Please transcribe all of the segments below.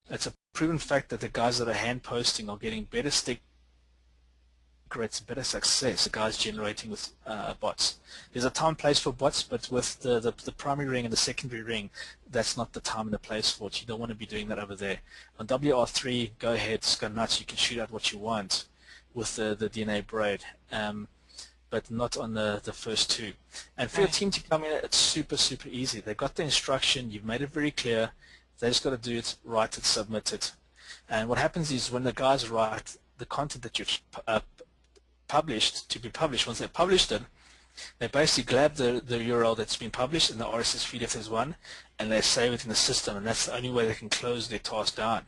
It's a proven fact that the guys that are hand posting are getting better stick rates, better success, the guys generating with bots. There's a time and place for bots, but with the primary ring and the secondary ring, that's not the time and the place for it. You don't want to be doing that over there. On WR3, go ahead, just go nuts. You can shoot out what you want with the DNA braid, but not on the first two. And for your team to come in, it's super easy. They've got the instruction. You've made it very clear. They just got to do it, write it, submit it. And what happens is when the guys write the content that you've published to be published, once they've published it, they basically grab the URL that's been published and the RSS feed if there's one, and they save it in the system, and that's the only way they can close their task down.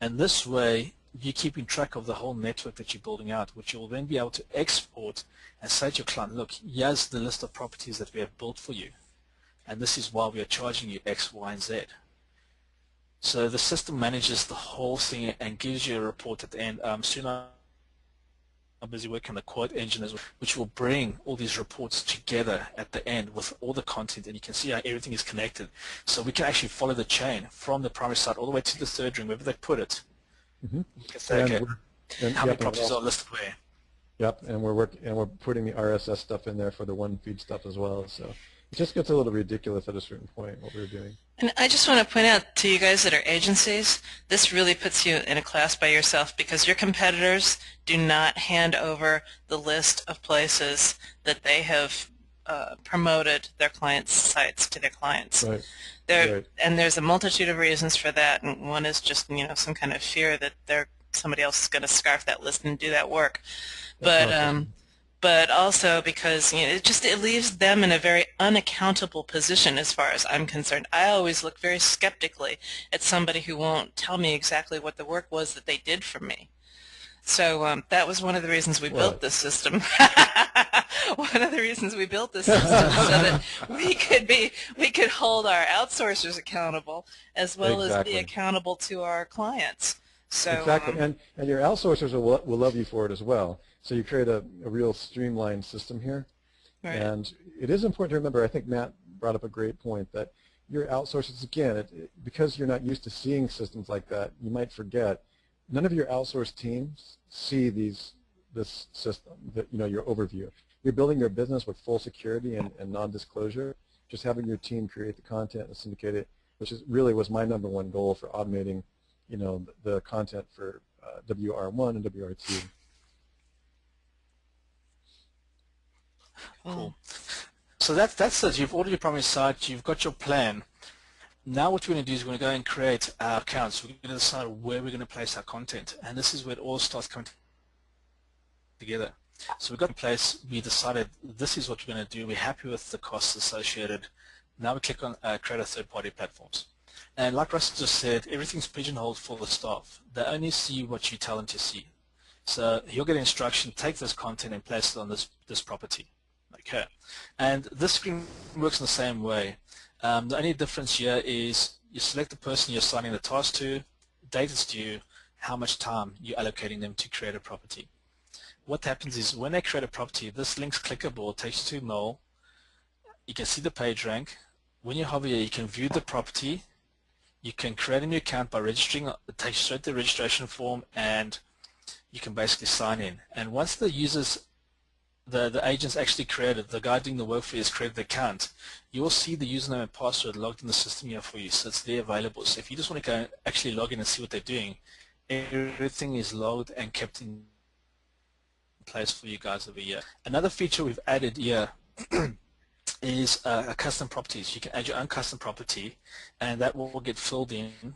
And this way, you're keeping track of the whole network that you're building out, which you'll then be able to export and say to your client, look, here's the list of properties that we have built for you, and this is why we are charging you X, Y, and Z. So the system manages the whole thing and gives you a report at the end. Soon I'm busy working on the quote engine as well, which will bring all these reports together at the end with all the content, and you can see how everything is connected. So we can actually follow the chain from the primary site all the way to the third ring, wherever they put it. You can say, okay, how many properties are listed where? Yep, and we're putting the RSS stuff in there for the one feed stuff as well. So it just gets a little ridiculous at a certain point what we're doing. And I just want to point out to you guys that are agencies, this really puts you in a class by yourself, because your competitors do not hand over the list of places that they have promoted their clients' sites to their clients. Right. And there's a multitude of reasons for that, and one is just some kind of fear that somebody else is going to scarf that list and do that work. But also because it leaves them in a very unaccountable position as far as I'm concerned. I always look very skeptically at somebody who won't tell me exactly what the work was that they did for me. So that was one of the reasons we built this system. One of the reasons we built this system so that we could hold our outsourcers accountable as well as be accountable to our clients. So exactly, and your outsourcers will love you for it as well. So you create a real streamlined system here. Right. And it is important to remember, I think Matt brought up a great point, that your outsourcers, again, because you're not used to seeing systems like that, you might forget, none of your outsourced teams see this system, your overview. You're building your business with full security and non-disclosure, just having your team create the content and syndicate it, which really was my #1 goal for automating the content for WR1 and WR2. Cool. So that's it. You've ordered your primary site. You've got your plan. Now what we're going to do is we're going to go and create our accounts. We're going to decide where we're going to place our content, and this is where it all starts coming together. So we've got in place. We decided this is what we're going to do. We're happy with the costs associated. Now we click on create a third-party platforms. And like Russell just said, everything's pigeonholed for the staff. They only see what you tell them to see. So you'll get instruction, take this content and place it on this property. Okay, and this screen works in the same way. The only difference here is you select the person you're assigning the task to, date is due, how much time you're allocating them to create a property. What happens is when they create a property, this link's clickable, takes you to Null. You can see the page rank. When you hover here, you can view the property. You can create a new account by registering. It takes you straight to the registration form, and you can basically sign in. And once the users, the agent's actually created, the guy doing the work for you has created the account, you will see the username and password logged in the system here for you, so it's there available. So if you just want to go and actually log in and see what they're doing, everything is logged and kept in place for you guys over here. Another feature we've added here is custom properties. You can add your own custom property, and that will get filled in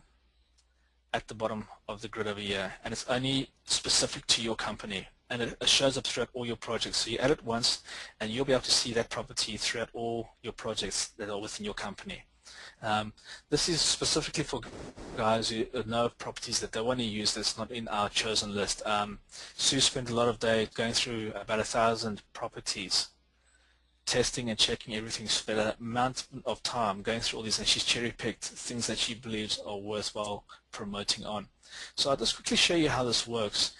at the bottom of the grid over here, and it's only specific to your company, and it shows up throughout all your projects. So you add it once and you'll be able to see that property throughout all your projects that are within your company. This is specifically for guys who know of properties that they want to use that's not in our chosen list. Sue spent a lot of days going through about 1,000 properties, testing and checking everything, spent an amount of time going through all these, and she's cherry-picked things that she believes are worthwhile promoting on. So I'll just quickly show you how this works.